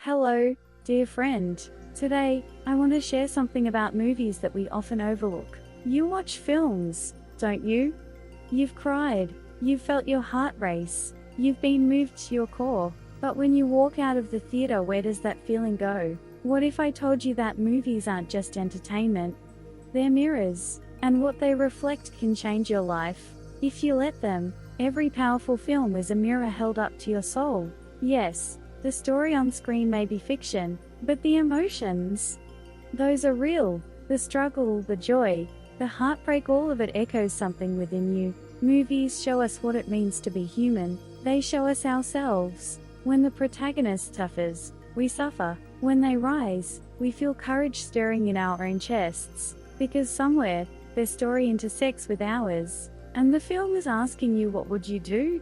Hello, dear friend. Today, I want to share something about movies that we often overlook. You watch films, don't you? You've cried, you've felt your heart race, you've been moved to your core. But when you walk out of the theater, where does that feeling go? What if I told you that movies aren't just entertainment? They're mirrors, and what they reflect can change your life, if you let them. Every powerful film is a mirror held up to your soul. Yes, the story on screen may be fiction, but the emotions, those are real. The struggle, the joy, the heartbreak, all of it echoes something within you. Movies show us what it means to be human. They show us ourselves. When the protagonist suffers, we suffer. When they rise, we feel courage stirring in our own chests, because somewhere, their story intersects with ours. And the film is asking you, what would you do?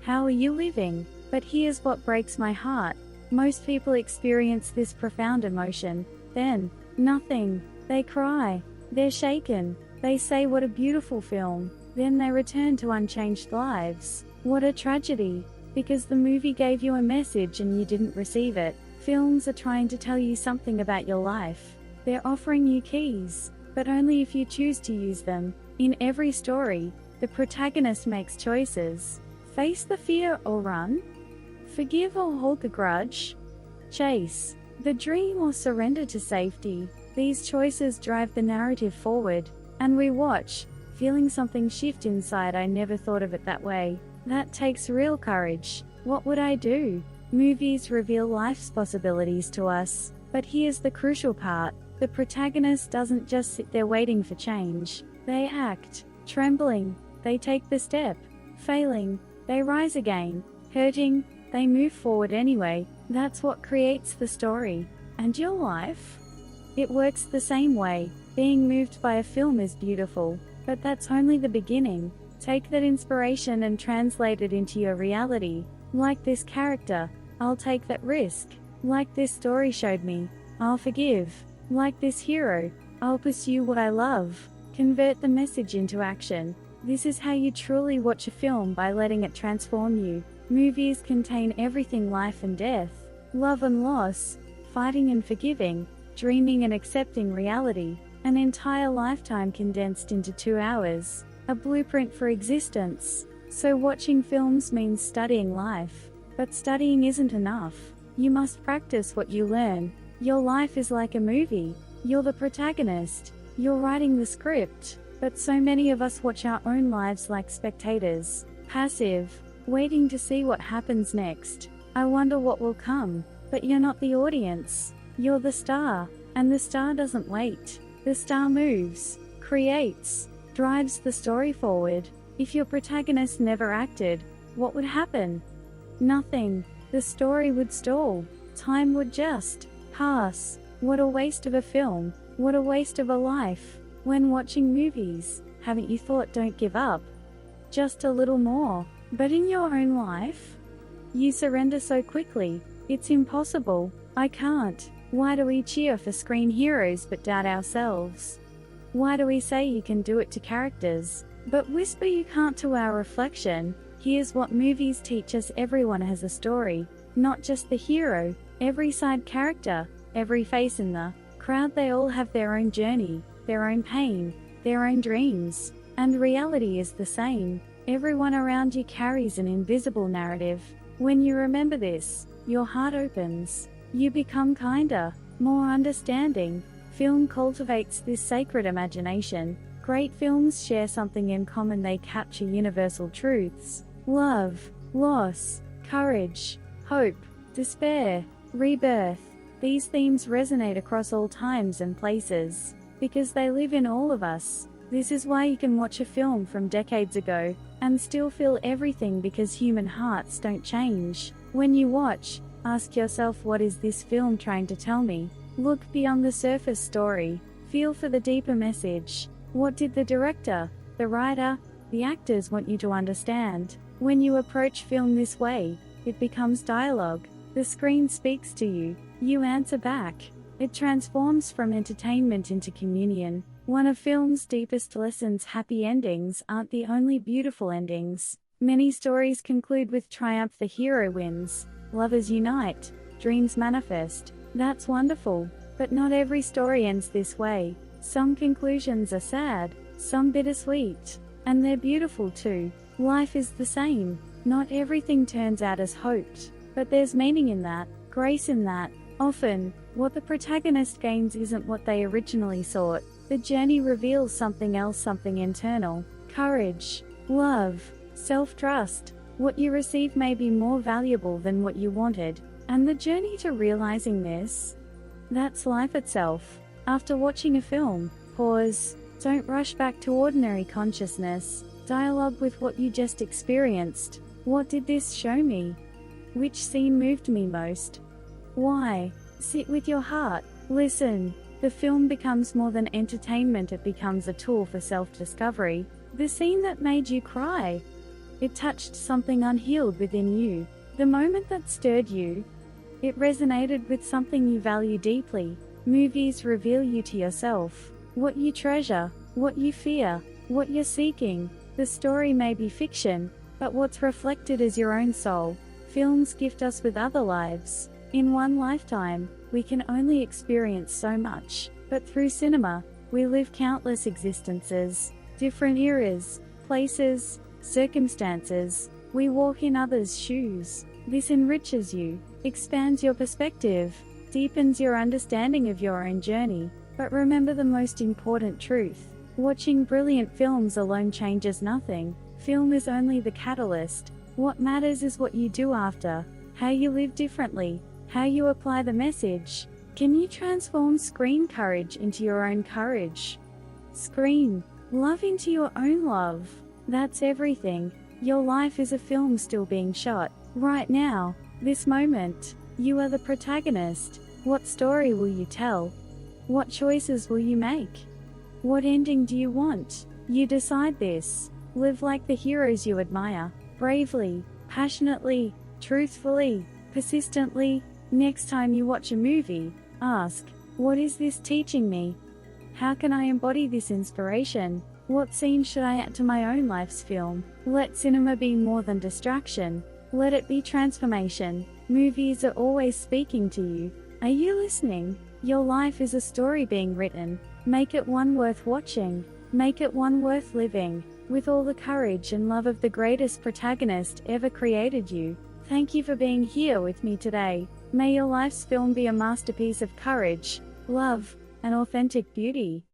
How are you living? But here's what breaks my heart. Most people experience this profound emotion, then, nothing. They cry. They're shaken. They say, what a beautiful film. Then they return to unchanged lives. What a tragedy. Because the movie gave you a message and you didn't receive it. Films are trying to tell you something about your life. They're offering you keys, but only if you choose to use them. In every story, the protagonist makes choices. Face the fear or run. Forgive or hold the grudge. Chase the dream or surrender to safety. These choices drive the narrative forward, and we watch, feeling something shift inside. I never thought of it that way. That takes real courage. What would I do? Movies reveal life's possibilities to us, but here's the crucial part. The protagonist doesn't just sit there waiting for change. They act. Trembling, they take the step. Failing, they rise again. Hurting, they move forward anyway. That's what creates the story. And your life? It works the same way. Being moved by a film is beautiful, but that's only the beginning. Take that inspiration and translate it into your reality. Like this character, I'll take that risk. Like this story showed me, I'll forgive. Like this hero, I'll pursue what I love. Convert the message into action. This is how you truly watch a film, by letting it transform you. Movies contain everything: life and death, love and loss, fighting and forgiving, dreaming and accepting reality. An entire lifetime condensed into 2 hours. A blueprint for existence. So watching films means studying life. But studying isn't enough. You must practice what you learn. Your life is like a movie. You're the protagonist. You're writing the script. But so many of us watch our own lives like spectators. Passive. Waiting to see what happens next. I wonder what will come. But you're not the audience. You're the star. And the star doesn't wait. The star moves, creates, drives the story forward. If your protagonist never acted, what would happen? Nothing. The story would stall. Time would just pass. What a waste of a film. What a waste of a life. When watching movies, haven't you thought, don't give up? Just a little more. But in your own life, you surrender so quickly. It's impossible. I can't. Why do we cheer for screen heroes but doubt ourselves? Why do we say you can do it to characters, but whisper you can't to our reflection? Here's what movies teach us: everyone has a story. Not just the hero, every side character, every face in the crowd. They all have their own journey, their own pain, their own dreams. And reality is the same. Everyone around you carries an invisible narrative. When you remember this, your heart opens. You become kinder, more understanding. Film cultivates this sacred imagination. Great films share something in common. They capture universal truths. Love, loss, courage, hope, despair, rebirth. These themes resonate across all times and places, because they live in all of us. This is why you can watch a film from decades ago and still feel everything, because human hearts don't change. When you watch, ask yourself, what is this film trying to tell me? Look beyond the surface story. Feel for the deeper message. What did the director, the writer, the actors want you to understand? When you approach film this way, it becomes dialogue. The screen speaks to you. You answer back. It transforms from entertainment into communion. One of film's deepest lessons: happy endings aren't the only beautiful endings. Many stories conclude with triumph. The hero wins. Lovers unite. dreams manifest. That's wonderful. But not every story ends this way. Some conclusions are sad, some bittersweet. And they're beautiful too. Life is the same. Not everything turns out as hoped. But there's meaning in that, grace in that. Often, what the protagonist gains isn't what they originally sought. The journey reveals something else, something internal. Courage, love, self-trust. What you receive may be more valuable than what you wanted. And the journey to realizing this, that's life itself. After watching a film, pause. Don't rush back to ordinary consciousness. Dialogue with what you just experienced. What did this show me? Which scene moved me most? Why? Sit with your heart. Listen. The film becomes more than entertainment, it becomes a tool for self-discovery. The scene that made you cry. It touched something unhealed within you. The moment that stirred you. It resonated with something you value deeply. Movies reveal you to yourself. What you treasure, what you fear, what you're seeking. The story may be fiction, but what's reflected is your own soul. Films gift us with other lives. In one lifetime, we can only experience so much. But through cinema, we live countless existences, different eras, places, circumstances. We walk in others' shoes. This enriches you, expands your perspective, deepens your understanding of your own journey. But remember the most important truth. Watching brilliant films alone changes nothing. Film is only the catalyst. What matters is what you do after, how you live differently, how you apply the message. Can you transform screen courage into your own courage? Screen love into your own love. That's everything. Your life is a film still being shot. Right now, this moment, you are the protagonist. What story will you tell? What choices will you make? What ending do you want? You decide this. Live like the heroes you admire. Bravely, passionately, truthfully, persistently. Next time you watch a movie, ask, what is this teaching me? How can I embody this inspiration? What scene should I add to my own life's film? Let cinema be more than distraction. Let it be transformation. Movies are always speaking to you. Are you listening? Your life is a story being written. Make it one worth watching. Make it one worth living. With all the courage and love of the greatest protagonist ever created you. Thank you for being here with me today. May your life's film be a masterpiece of courage, love, and authentic beauty.